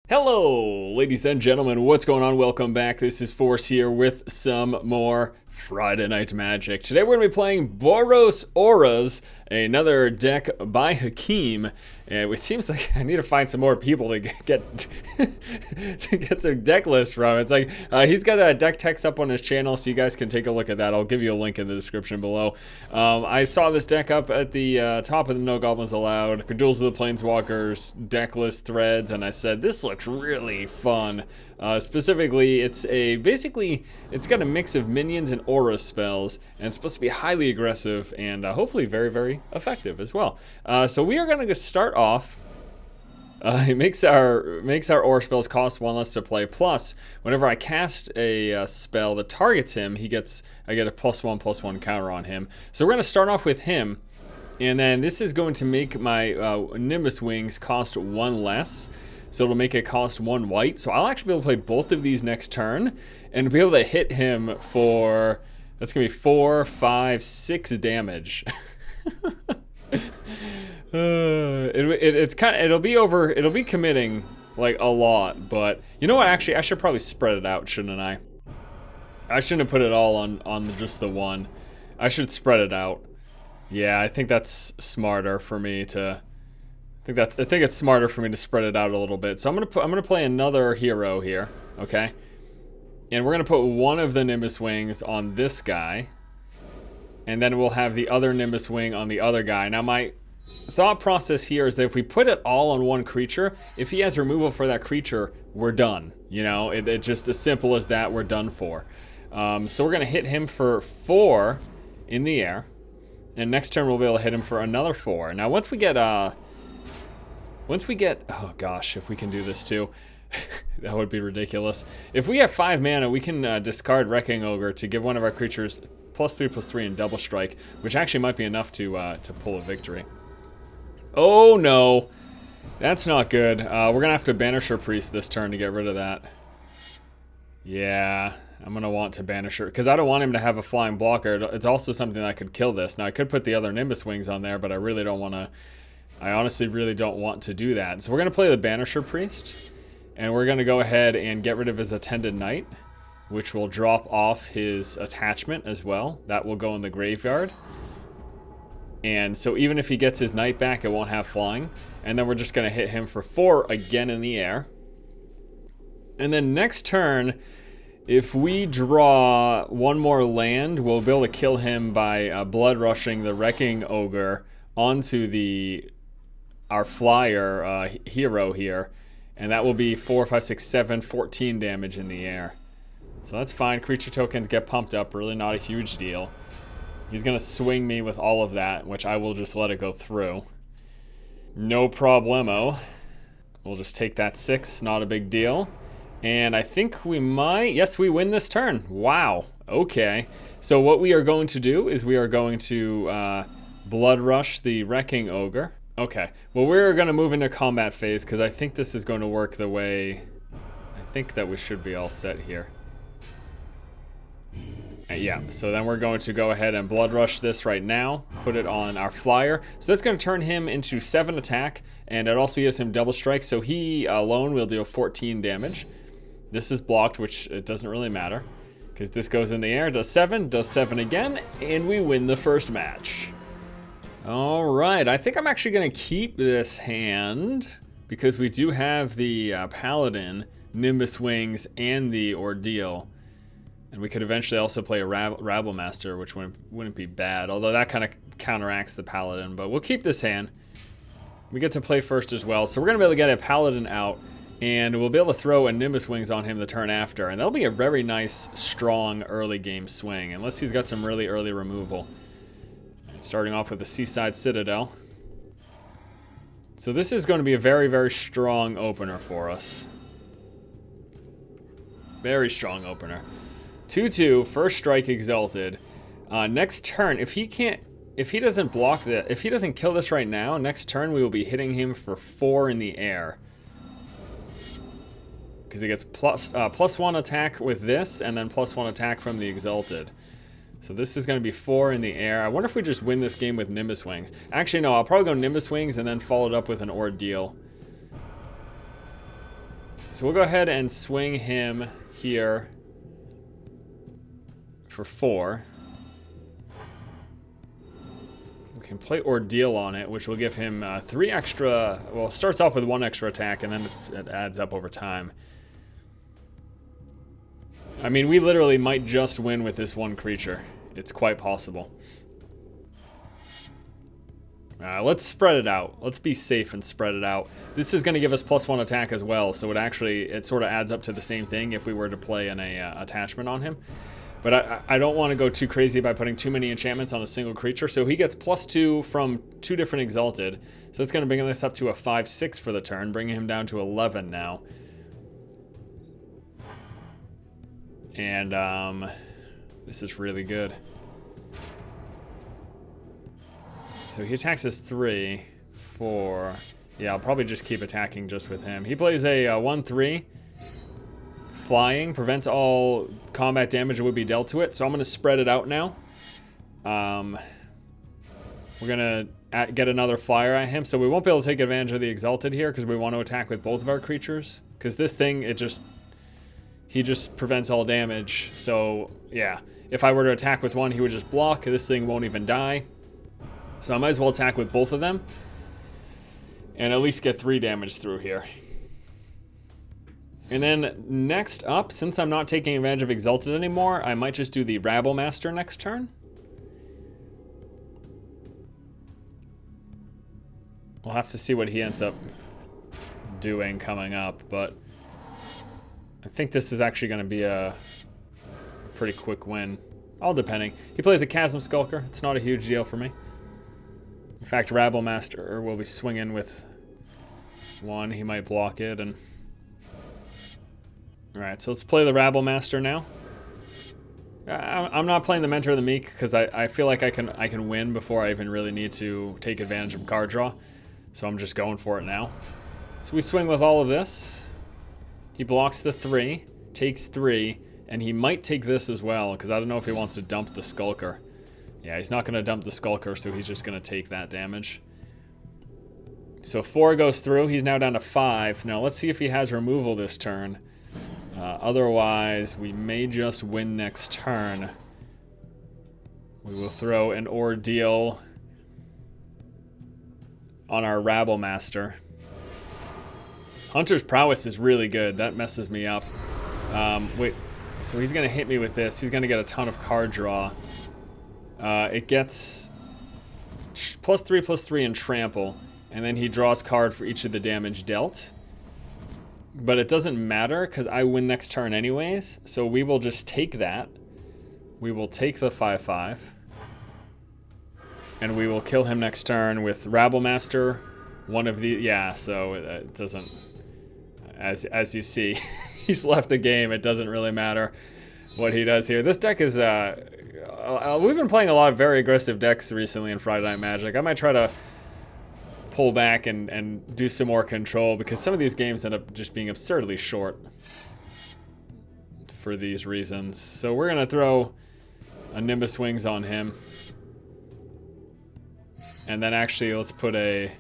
Hello, ladies and gentlemen, what's going on? Welcome back. This is Force here with some more Friday Night Magic. Today we're going to be playing Boros Auras, another deck by Hakeem. And it seems like I need to find some more people to get to get some deck lists from. It's like he's got a deck text up on his channel, so you guys can take a look at that. I'll give you a link in the description below. I saw this deck up at the top of the No Goblins Allowed, Duels of the Planeswalkers deck list threads, and I said this looks really fun. Specifically, it's got a mix of minions and aura spells, and it's supposed to be highly aggressive and hopefully very, very effective as well. So we are going to start off. It makes our aura spells cost one less to play. Plus, whenever I cast a spell that targets him, I get a +1/+1 counter on him. So we're going to start off with him, and then this is going to make my Nimbus Wings cost one less. So it'll make it cost 1 white. So I'll actually be able to play both of these next turn and be able to hit him for, that's gonna be 4, 5, 6 damage. It'll be committing like a lot, but you know what, actually I should probably spread it out, shouldn't I? I shouldn't have put it all on just the one. I should spread it out. Yeah, I think that's smarter for me to I think it's smarter for me to spread it out a little bit. So I'm gonna play another hero here, okay? And we're gonna put one of the Nimbus Wings on this guy, and then we'll have the other Nimbus Wing on the other guy. Now my thought process here is that if we put it all on one creature, if he has removal for that creature, we're done. You know, it's just as simple as that. We're done for. So we're gonna hit him for 4 in the air, and next turn we'll be able to hit him for another 4. Now once we get, oh gosh, if we can do this too, that would be ridiculous. If we have 5 mana, we can discard Wrecking Ogre to give one of our creatures +3/+3 and double strike, which actually might be enough to pull a victory. Oh no, that's not good. We're gonna have to Banisher Priest this turn to get rid of that. Yeah, I'm gonna want to Banisher, because I don't want him to have a flying blocker. It's also something that could kill this. Now I could put the other Nimbus Wings on there, but I really don't want to. I honestly really don't want to do that. So we're going to play the Banisher Priest, and we're going to go ahead and get rid of his Attended Knight, which will drop off his attachment as well. That will go in the graveyard. And so even if he gets his Knight back, it won't have flying. And then we're just going to hit him for 4 again in the air. And then next turn, if we draw one more land, we'll be able to kill him by blood rushing the Wrecking Ogre onto our flyer hero here, and that will be 4, 5, 6, 7, 14 damage in the air. So that's fine. Creature tokens get pumped up, really not a huge deal. He's gonna swing me with all of that, which I will just let it go through. No problemo. We'll just take that 6, not a big deal. And I think we might, yes, we win this turn. Wow, okay. So what we are going to do is we are going to Blood Rush the Wrecking Ogre. Okay, well we're going to move into combat phase because I think this is going to work the way I think that we should be all set here. Yeah, so then we're going to go ahead and Blood Rush this right now, put it on our flyer. So that's going to turn him into 7 attack, and it also gives him double strike, so he alone will deal 14 damage. This is blocked, which it doesn't really matter, because this goes in the air, does 7 again, and we win the first match. All right, I think I'm actually gonna keep this hand because we do have the Paladin, Nimbus Wings, and the Ordeal. And we could eventually also play a Rabble Master, which wouldn't be bad, although that kind of counteracts the Paladin, but we'll keep this hand. We get to play first as well, so we're gonna be able to get a Paladin out, and we'll be able to throw a Nimbus Wings on him the turn after, and that'll be a very nice, strong early game swing, unless he's got some really early removal. Starting off with the Seaside Citadel. So this is going to be a very, very strong opener for us. Very strong opener. 2/2, first strike Exalted. Next turn, if he doesn't block that, if he doesn't kill this right now, next turn we will be hitting him for 4 in the air. Because he gets +1 attack with this, and then +1 attack from the Exalted. So this is going to be 4 in the air. I wonder if we just win this game with Nimbus Wings. Actually, no, I'll probably go Nimbus Wings and then follow it up with an Ordeal. So we'll go ahead and swing him here for 4. We can play Ordeal on it, which will give him 3 extra. Well, it starts off with 1 extra attack, and then it adds up over time. I mean, we literally might just win with this one creature. It's quite possible. Let's spread it out. Let's be safe and spread it out. This is going to give us +1 attack as well, so it sort of adds up to the same thing if we were to play an attachment on him. But I don't want to go too crazy by putting too many enchantments on a single creature. So he gets +2 from 2 different Exalted. So it's going to bring this up to a 5/6 for the turn, bringing him down to 11 now. And this is really good. So he attacks us 3, 4. Yeah, I'll probably just keep attacking just with him. He plays a 1/3. Flying prevents all combat damage that would be dealt to it, so I'm going to spread it out now. We're going to get another flyer at him, so we won't be able to take advantage of the Exalted here because we want to attack with both of our creatures. Because this thing, he just prevents all damage. So yeah, if I were to attack with one, he would just block. This thing won't even die. So I might as well attack with both of them and at least get 3 damage through here. And then next up, since I'm not taking advantage of Exalted anymore, I might just do the Rabble Master next turn. We'll have to see what he ends up doing coming up, but I think this is actually going to be a pretty quick win. All depending. He plays a Chasm Skulker. It's not a huge deal for me. In fact, Rabble Master will be swinging with 1. He might block it and... Alright, so let's play the Rabble Master now. I'm not playing the Mentor of the Meek because I feel like I can win before I even really need to take advantage of card draw. So I'm just going for it now. So we swing with all of this. He blocks the 3, takes 3, and he might take this as well because I don't know if he wants to dump the Skulker. Yeah, he's not going to dump the Skulker, so he's just going to take that damage. So 4 goes through. He's now down to 5. Now let's see if he has removal this turn. Otherwise, we may just win next turn. We will throw an Ordeal on our Rabble Master. Hunter's Prowess is really good. That messes me up. Wait, so he's going to hit me with this. He's going to get a ton of card draw. It gets +3/+3 and trample, and then he draws card for each of the damage dealt. But it doesn't matter because I win next turn anyways, so we will just take that. We will take the 5/5, and we will kill him next turn with Rabble Master. One of the so it doesn't. As you see, he's left the game. It doesn't really matter what he does here. This deck is we've been playing a lot of very aggressive decks recently in Friday Night Magic. I might try to pull back and do some more control because some of these games end up just being absurdly short for these reasons. So we're gonna throw a Nimbus Wings on him, and then actually let's put a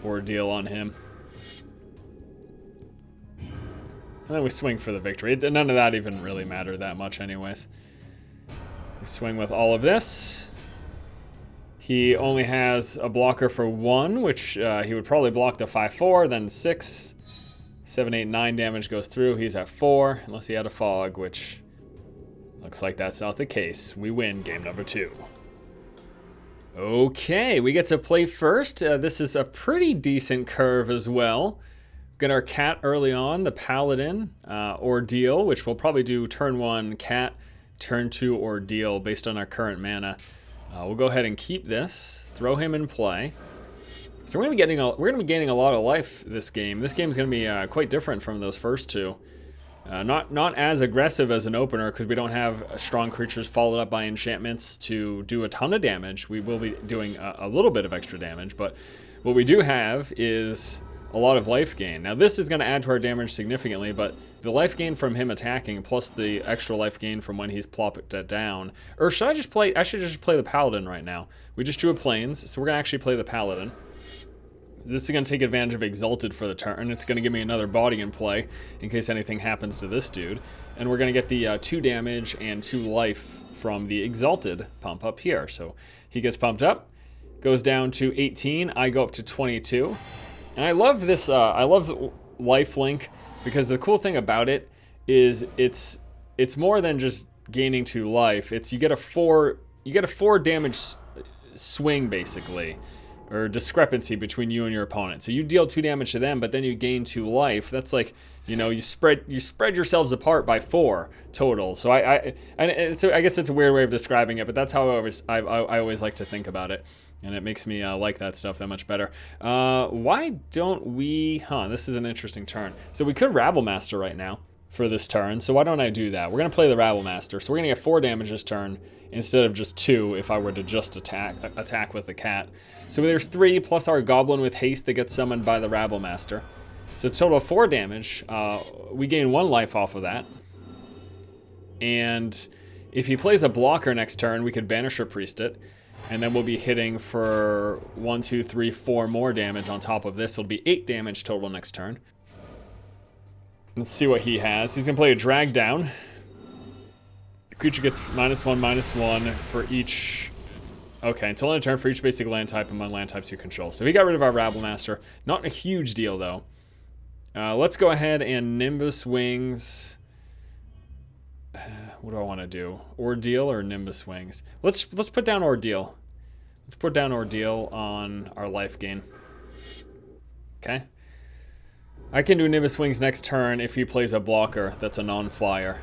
Ordeal on him, and then we swing for the victory. None of that even really mattered that much anyways. We swing with all of this. He only has a blocker for 1, which he would probably block the 5/4, then 6, 7, 8, 9 damage goes through. He's at 4, unless he had a fog, which looks like that's not the case. We win game number 2. Okay, we get to play first. This is a pretty decent curve as well. Get our cat early on, the Paladin, Ordeal, which we'll probably do turn 1 cat, turn 2 Ordeal based on our current mana. We'll go ahead and keep this, throw him in play. So we're gonna be gaining a lot of life this game. This game's gonna be quite different from those first 2. Not as aggressive as an opener because we don't have strong creatures followed up by enchantments to do a ton of damage. We will be doing a little bit of extra damage, but what we do have is a lot of life gain. Now this is going to add to our damage significantly, but the life gain from him attacking plus the extra life gain from when he's plopped it down. Or should I just play, I should just play the Paladin right now. We just drew a Plains, so we're going to actually play the Paladin. This is going to take advantage of Exalted for the turn. It's going to give me another body in play in case anything happens to this dude. And we're going to get the 2 damage and 2 life from the Exalted pump up here. So he gets pumped up, goes down to 18. I go up to 22. And I love this, I love the life link because the cool thing about it is it's more than just gaining 2 life. It's you get a 4 damage swing basically, or discrepancy between you and your opponent. So you deal 2 damage to them, but then you gain 2 life. That's like, you know, you spread yourselves apart by 4 total. So I guess it's a weird way of describing it, but that's how I always like to think about it, and it makes me like that stuff that much better. Why don't we? This is an interesting turn. So we could Rabble Master right now for this turn. So why don't I do that? We're gonna play the Rabble Master. So we're gonna get 4 damage this turn instead of just 2 if I were to just attack with the cat. So there's 3 plus our Goblin with haste that gets summoned by the Rabble Master. So total of 4 damage. We gain 1 life off of that. And if he plays a blocker next turn, we could Banisher Priest it. And then we'll be hitting for 1, 2, 3, 4 more damage on top of this. It'll be 8 damage total next turn. Let's see what he has. He's gonna play a Drag Down. The creature gets -1/-1 for each. Okay, until end of turn for each basic land type among land types you control. So he got rid of our Rabble Master. Not a huge deal though. Let's go ahead and Nimbus Wings. What do I want to do? Ordeal or Nimbus Wings? Let's put down Ordeal. Let's put down Ordeal on our life gain. Okay. I can do Nimbus Wings next turn if he plays a blocker that's a non-flyer.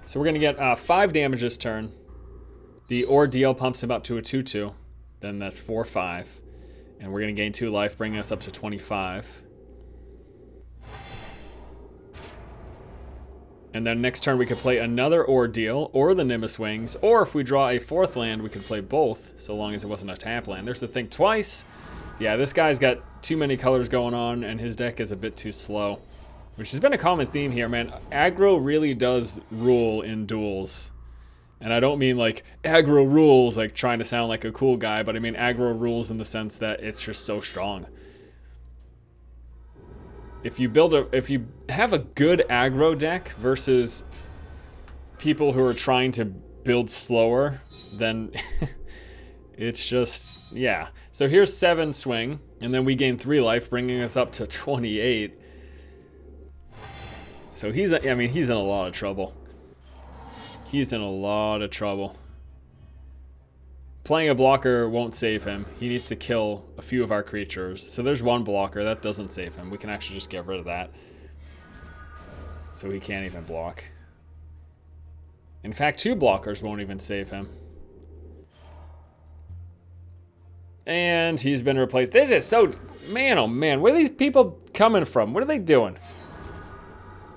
So we're going to get 5 damage this turn. The Ordeal pumps him up to a 2/2. Then that's 4/5. And we're going to gain 2 life, bringing us up to 25. And then next turn we could play another Ordeal or the Nimbus Wings. Or if we draw a 4th land, we could play both, so long as it wasn't a tap land. There's the Think Twice. Yeah, this guy's got too many colors going on, and his deck is a bit too slow. Which has been a common theme here, man. Aggro really does rule in duels. And I don't mean like aggro rules, like trying to sound like a cool guy, but I mean aggro rules in the sense that it's just so strong. If you have a good aggro deck versus people who are trying to build slower, then it's just, yeah. So here's 7 swing, and then we gain 3 life, bringing us up to 28. So he's in a lot of trouble. He's in a lot of trouble. Playing a blocker won't save him. He needs to kill a few of our creatures. So there's 1 blocker. That doesn't save him. We can actually just get rid of that. So he can't even block. In fact, 2 blockers won't even save him. And he's been replaced. This is so... Man, oh man. Where are these people coming from? What are they doing?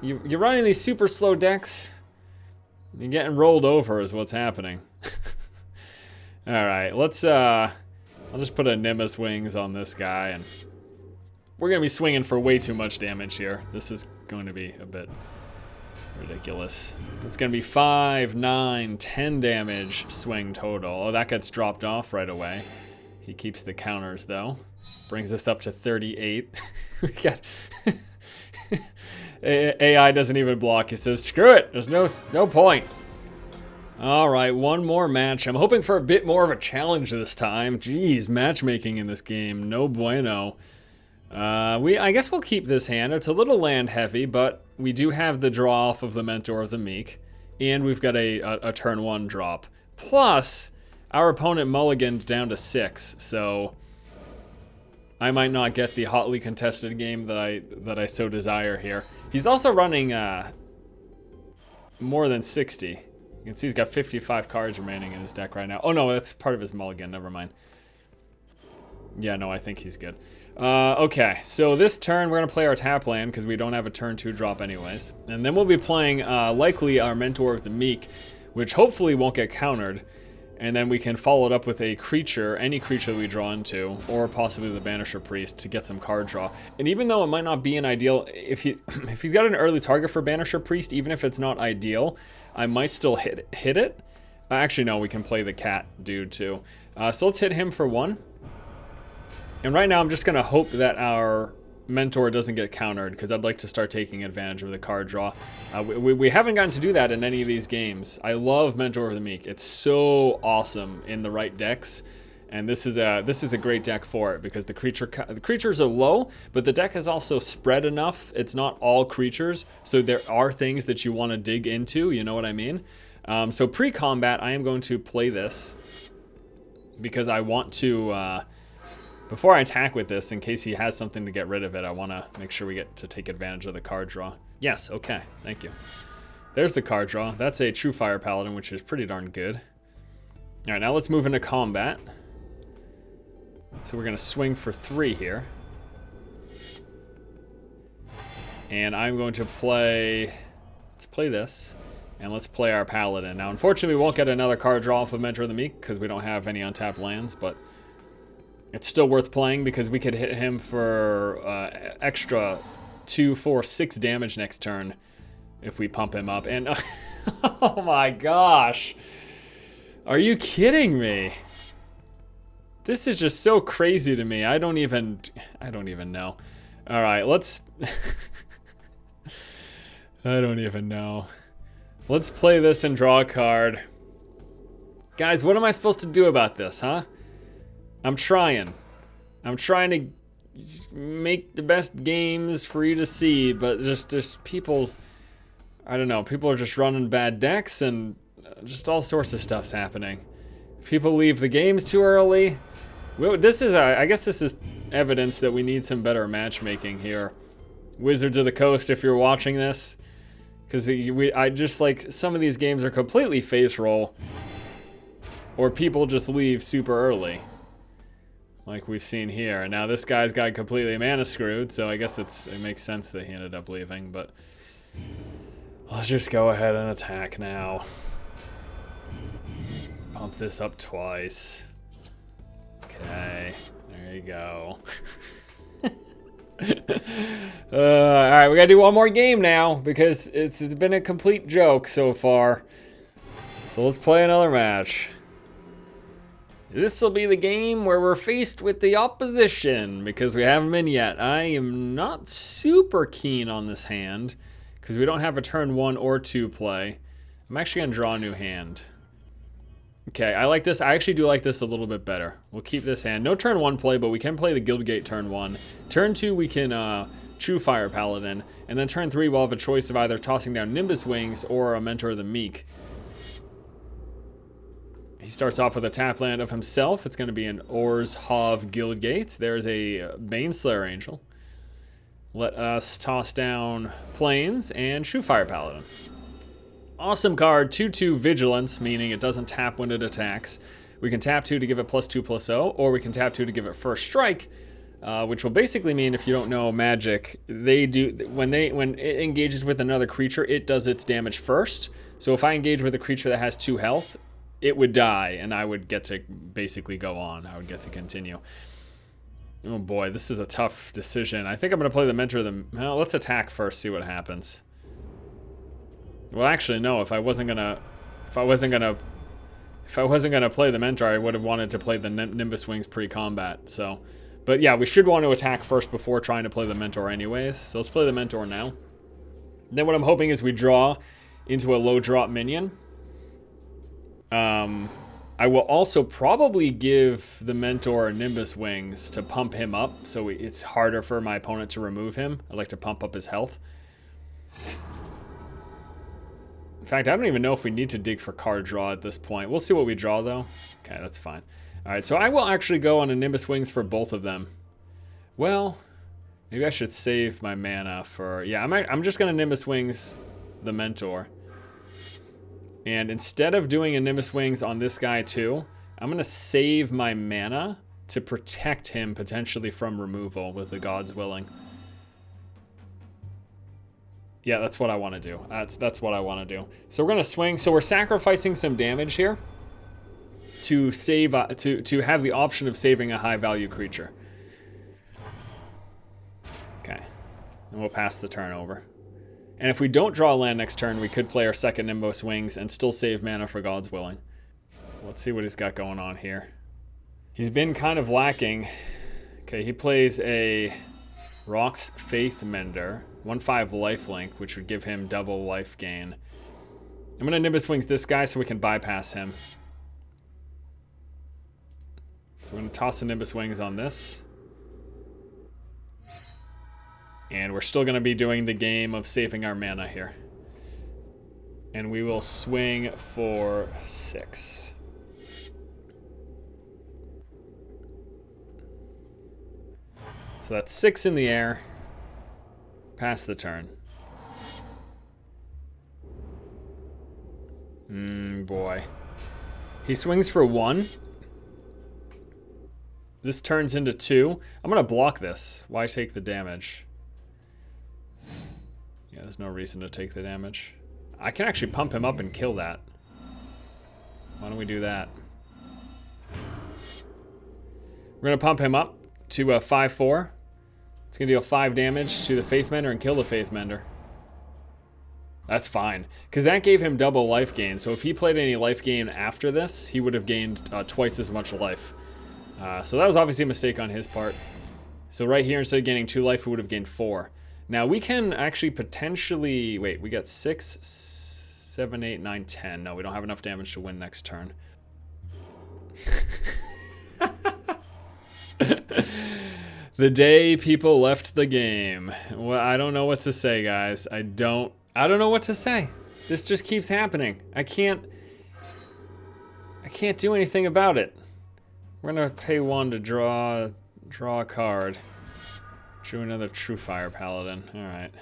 You're running these super slow decks. You're getting rolled over is what's happening. Alright, let's, I'll just put a Nimbus Wings on this guy, and we're going to be swinging for way too much damage here. This is going to be a bit ridiculous. It's going to be 5, 9, 10 damage swing total. Oh, that gets dropped off right away. He keeps the counters, though. Brings us up to 38. We got... AI doesn't even block. He says, screw it. There's no point. All right, 1 more match. I'm hoping for a bit more of a challenge this time. Jeez, matchmaking in this game, no bueno. I guess we'll keep this hand. It's a little land heavy, but we do have the draw off of the Mentor of the Meek, and we've got a turn 1 drop. Plus, our opponent mulliganed down to 6, so I might not get the hotly contested game that I so desire here. He's also running more than 60. You can see he's got 55 cards remaining in his deck right now. Oh no, that's part of his mulligan, never mind. Yeah, no, I think he's good. Okay, so this turn we're gonna play our tap land because we don't have a turn 2 drop anyways. And then we'll be playing likely our Mentor of the Meek, which hopefully won't get countered. And then we can follow it up with a creature, any creature we draw into, or possibly the Banisher Priest to get some card draw. And even though it might not be an ideal, if he's got an early target for Banisher Priest, even if it's not ideal, I might still hit it. Actually, no, we can play the cat dude too. So let's hit him for 1. And right now I'm just going to hope that our Mentor doesn't get countered, because I'd like to start taking advantage of the card draw. We haven't gotten to do that in any of these games. I love Mentor of the Meek. It's so awesome in the right decks. And this is a great deck for it, because the creatures are low, but the deck is also spread enough. It's not all creatures, so there are things that you want to dig into, you know what I mean? So pre-combat, I am going to play this, because I want to, before I attack with this, in case he has something to get rid of it, I want to make sure we get to take advantage of the card draw. Yes, okay, thank you. There's the card draw. That's a True Fire Paladin, which is pretty darn good. All right, now let's move into combat. So we're going to swing for 3 here. And I'm going to play... Let's play this. And let's play our Paladin. Now, unfortunately, we won't get another card draw off of Mentor of the Meek, because we don't have any untapped lands, but it's still worth playing, because we could hit him for extra 2, 4, 6 damage next turn if we pump him up. And oh my gosh. Are you kidding me? This is just so crazy to me. I don't even know. All right, let's I don't even know. Let's play this and draw a card. Guys, what am I supposed to do about this, huh? I'm trying to make the best games for you to see, but there's people, I don't know, people are just running bad decks, and just all sorts of stuff's happening. People leave the games too early. This is, I guess this is evidence that we need some better matchmaking here. Wizards of the Coast, if you're watching this, because I just, like, some of these games are completely face roll, or people just leave super early, like we've seen here. And now this guy's got completely mana screwed, so I guess it makes sense that he ended up leaving. But let's just go ahead and attack now. Pump this up twice. Okay, there you go. Alright, we gotta do one more game now, because it's been a complete joke so far. So let's play another match. This will be the game where we're faced with the opposition, because we haven't been yet. I am not super keen on this hand, because we don't have a turn 1 or 2 play. I'm actually gonna draw a new hand. Okay, I like this. I actually do like this a little bit better. We'll keep this hand. No turn 1 play, but we can play the Guildgate turn 1. Turn 2, we can True Fire Paladin. And then turn 3, we'll have a choice of either tossing down Nimbus Wings or a Mentor of the Meek. He starts off with a tap land of himself. It's going to be an Or's Hov Guildgate. There's a Baneslayer Angel. Let us toss down Plains and True Fire Paladin. Awesome card, 2/2 Vigilance, meaning it doesn't tap when it attacks. We can tap 2 to give it +2/+0, or we can tap 2 to give it first strike, which will basically mean, if you don't know Magic, they do when it engages with another creature, it does its damage first. So if I engage with a creature that has 2 health, it would die, and I would get to basically go on. I would get to continue. Oh boy, this is a tough decision. I think I'm gonna play the Mentor of the... Well, let's attack first, see what happens. Well, actually, no. If I wasn't gonna play the Mentor, I would have wanted to play the Nimbus Wings pre-combat. So, but yeah, we should want to attack first before trying to play the Mentor, anyways. So let's play the Mentor now. Then what I'm hoping is we draw into a low drop minion. I will also probably give the Mentor Nimbus Wings to pump him up, so it's harder for my opponent to remove him. I like to pump up his health. In fact, I don't even know if we need to dig for card draw at this point. We'll see what we draw, though. Okay, that's fine. All right, so I will actually go on a Nimbus Wings for both of them. Well, maybe I should save my mana for... Yeah, I'm just going to Nimbus Wings the Mentor. And instead of doing a Nimbus Wings on this guy, too, I'm going to save my mana to protect him potentially from removal with the Gods Willing. Yeah, that's what I want to do. That's what I want to do. So we're going to swing. So we're sacrificing some damage here to save to have the option of saving a high value creature. Okay. And we'll pass the turn over. And if we don't draw a land next turn, we could play our second Nimbus Wings and still save mana for God's Willing. Let's see what he's got going on here. He's been kind of lacking Okay, he plays a Rock's Faith Mender, 1/5 lifelink, which would give him double life gain. I'm gonna Nimbus Wings this guy so we can bypass him. So we're gonna toss the Nimbus Wings on this. And we're still gonna be doing the game of saving our mana here. And we will swing for 6. So that's 6 in the air. Pass the turn. Boy. He swings for 1. This turns into 2. I'm gonna block this. Why take the damage? Yeah, there's no reason to take the damage. I can actually pump him up and kill that. Why don't we do that? We're gonna pump him up to a 5/4. It's gonna deal 5 damage to the Faith Mender and kill the Faith Mender. That's fine, because that gave him double life gain. So if he played any life gain after this, he would have gained twice as much life. So that was obviously a mistake on his part. So right here, instead of gaining 2 life, he would have gained 4. Now we can actually potentially, wait, we got 6, 7, 8, 9, 10. No, we don't have enough damage to win next turn. The day people left the game. Well, I don't know what to say, guys. I don't know what to say. This just keeps happening. I can't do anything about it. We're gonna pay 1 to draw a card. Drew another True Fire Paladin. Alright.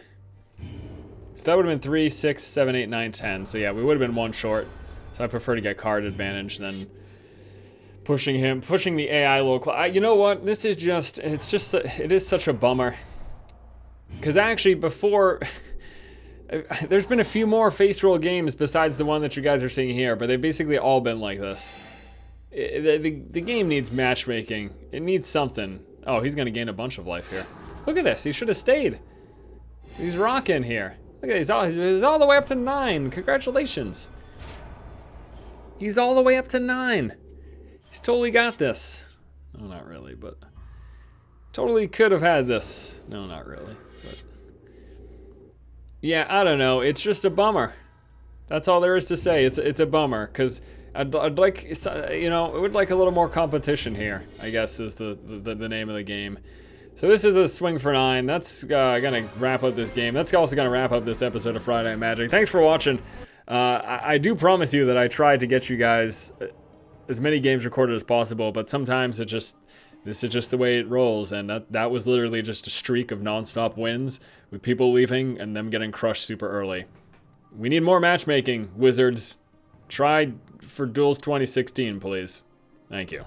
So that would have been 3, 6, 7, 8, 9, 10. So yeah, we would have been 1 short. So I prefer to get card advantage than pushing the AI a little you know what? This is just, it is such a bummer. Because actually before, there's been a few more face roll games besides the one that you guys are seeing here, but they've basically all been like this. The game needs matchmaking. It needs something. Oh, he's gonna gain a bunch of life here. Look at this, he should have stayed. He's rocking here. Look at this, he's all the way up to 9. Congratulations. He's all the way up to 9. He's totally got this. No, not really, but totally could have had this. No, not really, but yeah, I don't know. It's just a bummer. That's all there is to say. It's a bummer because I'd like, you know, I would like a little more competition here, I guess is the name of the game. So this is a swing for 9. That's gonna wrap up this game. That's also gonna wrap up this episode of Friday Night Magic. Thanks for watching. I do promise you that I tried to get you guys as many games recorded as possible, but sometimes this is just the way it rolls, and that was literally just a streak of non-stop wins with people leaving and them getting crushed super early. We need more matchmaking, Wizards. Try for Duels 2016, please. Thank you.